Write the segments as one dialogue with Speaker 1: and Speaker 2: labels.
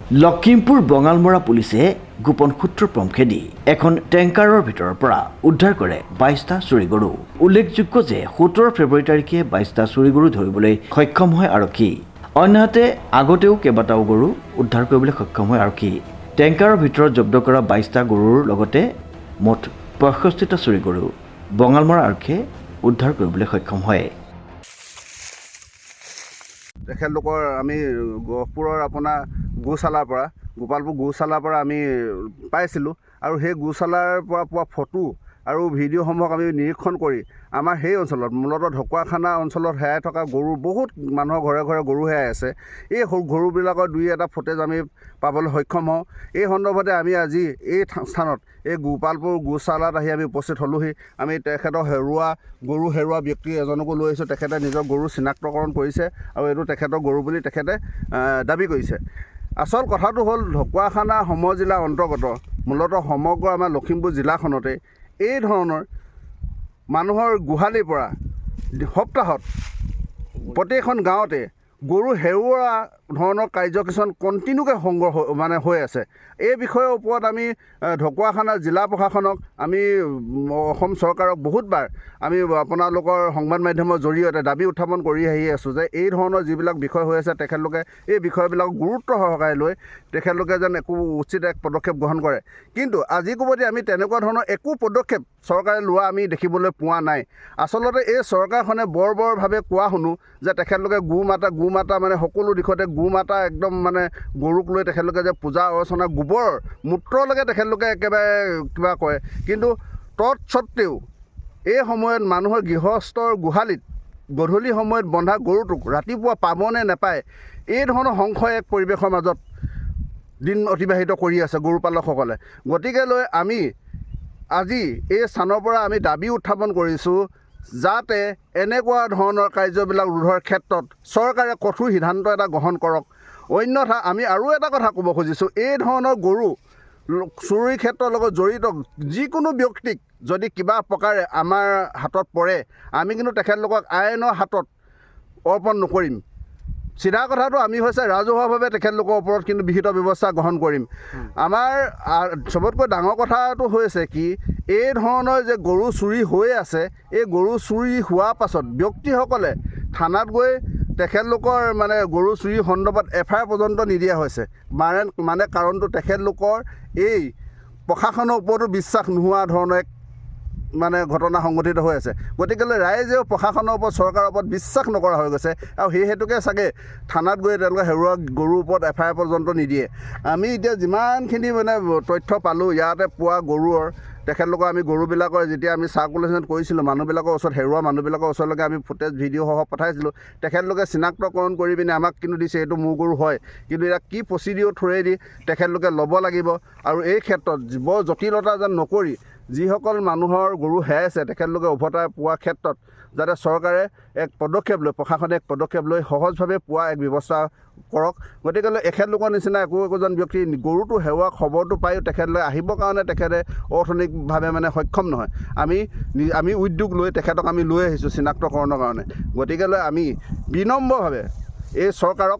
Speaker 1: লখিমপুৰ বঙালমৰা পুলিচে গোপন সূত্ৰৰ প্ৰমখেদি এখন টেংকাৰৰ ভিতৰৰ পৰা উদ্ধাৰ কৰে 22টা চুৰি গৰু। উল্লেখযোগ্য যে 17 ফেব্ৰুৱাৰী তাৰিখে 22টা চুৰি গৰু ধৰিবলৈ সক্ষম হয় আৰক্ষী। অন্যহাতে আগতেও কেইবাটাও গৰু উদ্ধাৰ কৰিবলৈ সক্ষম হয় আৰক্ষী। টেংকাৰৰ ভিতৰত জব্দ কৰা 22টা গৰুৰ লগতে মুঠ 65টা চুৰি গৰু বঙালমৰা আৰক্ষীয়ে উদ্ধাৰ কৰিবলৈ সক্ষম হয়।
Speaker 2: তেখেতলোকৰ আমি গহপুৰৰ আপোনাৰ গোশালাৰ পৰা গোপালপুৰ গোশালাৰ পৰা আমি পাইছিলোঁ আৰু সেই গোশালাৰ পৰা পোৱা ফটো আৰু ভিডিঅ'সমূহক আমি নিৰীক্ষণ কৰি আমাৰ সেই অঞ্চলত মূলতঃ ঢকুৱাখানা অঞ্চলত হেৰাই থকা গৰু বহুত মানুহৰ ঘৰে ঘৰে গৰু হেৰাই আছে। এই গৰুবিলাকৰ দুই এটা ফুটেজ আমি পাবলৈ সক্ষম হওঁ। এই সন্দৰ্ভতে আমি আজি এই স্থানত এই গোপালপুৰ গোশালাত আহি আমি উপস্থিত হ'লোহি। আমি তেখেতৰ গৰু হেৰুৱা ব্যক্তি এজনকো লৈ আহিছোঁ। তেখেতে নিজৰ গৰু চিনাক্তকৰণ কৰিছে আৰু এইটো তেখেতৰ গৰু বুলি তেখেতে দাবী কৰিছে। আচল কথাটো হ'ল ঢকুৱাখানা সমজিলাৰ অন্তৰ্গত মূলতঃ সমগ্ৰ আমাৰ লখিমপুৰ জিলাখনতে এই ধৰণৰ মানুহৰ গোহালিৰ পৰা সপ্তাহত প্ৰত্যেকখন গাঁৱতে গৰু হেৰুওৱা ধৰণৰ কাৰ্য কিছুমান কণ্টিনিউকৈ সংগ্ৰহ হৈ আছে। এই বিষয়ৰ ওপৰত আমি ঢকুৱাখানা জিলা প্ৰশাসনক আমি অসম চৰকাৰক বহুতবাৰ আমি আপোনালোকৰ সংবাদ মাধ্যমৰ জৰিয়তে দাবী উত্থাপন কৰি আহি আছোঁ যে এই ধৰণৰ যিবিলাক বিষয় হৈ আছে তেখেতলোকে এই বিষয়বিলাক গুৰুত্ব সহকাৰে লৈ তেখেতলোকে যেন একো উচিত এক পদক্ষেপ গ্ৰহণ কৰে। কিন্তু আজি কোবতে আমি তেনেকুৱা ধৰণৰ একো পদক্ষেপ চৰকাৰে লোৱা আমি দেখিবলৈ পোৱা নাই। আচলতে এই চৰকাৰখনে বৰভাৱে কোৱা শুনো যে তেখেতলোকে গো মাতা মানে সকলো দিশতে গো মাতা একদম মানে গৰুক লৈ তেখেতলোকে যে পূজা অৰ্চনা গোবৰ মূত্ৰলৈকে তেখেতলোকে একেবাৰে কিবা কৰে। কিন্তু তৎসত্ত্বেও এই সময়ত মানুহৰ গৃহস্থৰ গোহালিত গধূলি সময়ত বন্ধা গৰুটোক ৰাতিপুৱা পাবনে নাপায় এই ধৰণৰ সংশয় এক পৰিৱেশৰ মাজত দিন অতিবাহিত কৰি আছে গৰুপালকসকলে। গতিকে লৈ আমি আজি এই স্থানৰ পৰা আমি দাবী উত্থাপন কৰিছোঁ যাতে এনেকুৱা ধৰণৰ কাৰ্যবিলাক ৰোধৰ ক্ষেত্ৰত চৰকাৰে কঠোৰ সিদ্ধান্ত এটা গ্ৰহণ কৰক। অন্যথা আমি আৰু এটা কথা ক'ব খুজিছোঁ, এই ধৰণৰ গৰু চুৰিৰ ক্ষেত্ৰৰ লগত জড়িত যিকোনো ব্যক্তিক যদি কিবা প্ৰকাৰে আমাৰ হাতত পৰে আমি কিন্তু তেখেতলোকক আইনৰ হাতত অৰ্পণ নকৰিম। চিধা কথাটো আমি হৈছে ৰাজহুৱাভাৱে তেখেতলোকৰ ওপৰত কিন্তু বিহিত ব্যৱস্থা গ্ৰহণ কৰিম। আমাৰ চবতকৈ ডাঙৰ কথাটো হৈছে কি এই ধৰণৰ যে গৰু চুৰি হৈ আছে এই গৰু চুৰি হোৱাৰ পাছত ব্যক্তিসকলে থানাত গৈ তেখেতলোকৰ মানে গৰু চুৰি সন্দৰ্ভত FIR পৰ্যন্ত নিদিয়া হৈছে। মানে কাৰণটো তেখেতলোকৰ এই প্ৰশাসনৰ ওপৰতো বিশ্বাস নোহোৱা ধৰণৰ এক মানে ঘটনা সংঘটিত হৈ আছে। গতিকেলৈ ৰাইজেও প্ৰশাসনৰ ওপৰত চৰকাৰৰ ওপৰত বিশ্বাস নকৰা হৈ গৈছে আৰু সেই হেতুকে চাগে থানাত গৈ তেওঁলোকে হেৰুৱা গৰুৰ ওপৰত FIR পৰ্যন্ত নিদিয়ে। আমি এতিয়া যিমানখিনি মানে তথ্য পালোঁ ইয়াতে পোৱা গৰুৰ তেখেতলোকৰ আমি গৰুবিলাকৰ যেতিয়া আমি চাৰ্কুলেশ্যন কৰিছিলোঁ মানুহবিলাকৰ ওচৰত হেৰুৱা মানুহবিলাকৰ ওচৰলৈকে আমি ফুটেজ ভিডিঅ'সহ পঠাইছিলোঁ। তেখেতলোকে চিনাক্তকৰণ কৰি পিনে আমাক কিন্তু দিছে এইটো মোৰ গৰু হয়। কিন্তু এতিয়া কি প্ৰচিডিঅ'ৰ থ্ৰুৱেদি তেখেতলোকে ল'ব লাগিব আৰু এই ক্ষেত্ৰত বৰ জটিলতা যেন নকৰি যিসকল মানুহৰ গৰু হেৰাইছে তেখেতলোকে উভতাই পোৱাৰ ক্ষেত্ৰত যাতে চৰকাৰে এক পদক্ষেপ লৈ প্ৰশাসনে এক পদক্ষেপ লৈ সহজভাৱে পোৱা এক ব্যৱস্থা কৰক। গতিকেলৈ এখেতলোকৰ নিচিনা একোজন ব্যক্তি গৰুটো হেৰুৱা খবৰটো পায়ো তেখেতলৈ আহিবৰ কাৰণে তেখেতে অৰ্থনৈতিকভাৱে মানে সক্ষম নহয়। আমি উদ্যোগ লৈ তেখেতক আমি লৈ আহিছোঁ চিনাক্তকৰণৰ কাৰণে। গতিকেলৈ আমি বিনম্ৰভাৱে এই চৰকাৰক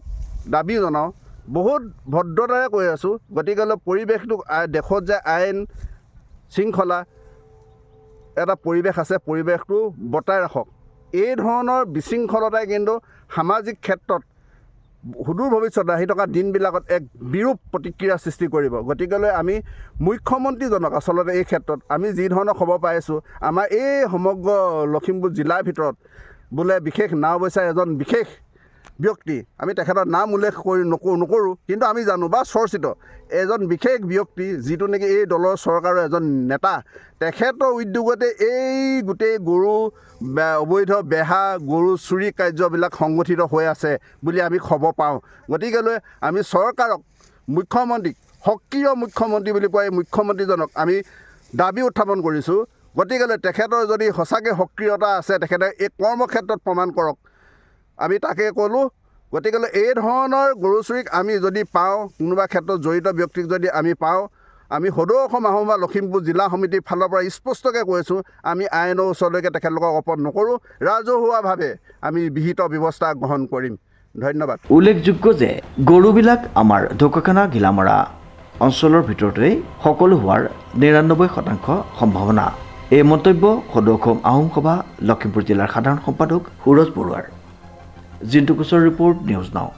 Speaker 2: দাবী জনাওঁ, বহুত ভদ্ৰতাৰে কৈ আছোঁ। গতিকেলৈ পৰিৱেশটো দেশত যে আইন শৃংখলা এটা পৰিৱেশ আছে পৰিৱেশটো বৰ্তাই ৰাখক। এই ধৰণৰ বিশৃংখলতাই কিন্তু সামাজিক ক্ষেত্ৰত সুদূৰ ভৱিষ্যতে আহি থকা দিনবিলাকত এক বিৰূপ প্ৰতিক্ৰিয়া সৃষ্টি কৰিব। গতিকেলৈ আমি মুখ্যমন্ত্ৰীজনক আচলতে এই ক্ষেত্ৰত আমি যি ধৰণৰ খবৰ পাই আছোঁ আমাৰ এই সমগ্ৰ লখিমপুৰ জিলাৰ ভিতৰত বোলে বিশেষ নাও বৈচা এজন বিশেষ ব্যক্তি, আমি তেখেতৰ নাম উল্লেখ নকৰোঁ কিন্তু আমি জানো বা চৰ্চিত এজন বিশেষ ব্যক্তি যিটো নেকি এই দলৰ চৰকাৰৰ এজন নেতা, তেখেতৰ উদ্যোগতে এই গোটেই গৰু অবৈধ বেহা গৰু চুৰি কাৰ্যবিলাক সংগঠিত হৈ আছে বুলি আমি খবৰ পাওঁ। গতিকেলৈ আমি চৰকাৰক মুখ্যমন্ত্ৰীক সক্ৰিয় মুখ্যমন্ত্ৰী বুলি কোৱা এই মুখ্যমন্ত্ৰীজনক আমি দাবী উত্থাপন কৰিছোঁ। গতিকেলৈ তেখেতৰ যদি সঁচাকৈ সক্ৰিয়তা আছে তেখেতে এই কৰ্মক্ষেত্ৰত প্ৰমাণ কৰক, আমি তাকে ক'লোঁ। গতিকেলৈ এই ধৰণৰ গৰু চুৰিক আমি যদি পাওঁ কোনোবা ক্ষেত্ৰত জড়িত ব্যক্তিক যদি আমি পাওঁ আমি সদৌ অসম আহোম বা লখিমপুৰ জিলা সমিতিৰ ফালৰ পৰা স্পষ্টকৈ কৈছোঁ আমি আইনৰ ওচৰলৈকে তেখেতলোকক অৰ্পণ নকৰোঁ, ৰাজহুৱাভাৱে আমি বিহিত ব্যৱস্থা গ্ৰহণ কৰিম। ধন্যবাদ।
Speaker 1: উল্লেখযোগ্য যে গৰুবিলাক আমাৰ ঢকুৱাখানা ঘিলামৰা অঞ্চলৰ ভিতৰতেই সকলো হোৱাৰ ৯৯% সম্ভাৱনা। এই মন্তব্য সদৌ অসম আহোম সভা লখিমপুৰ জিলাৰ সাধাৰণ সম্পাদক সুৰজ বৰুৱাৰ। Jintu কোচৰ report, news now.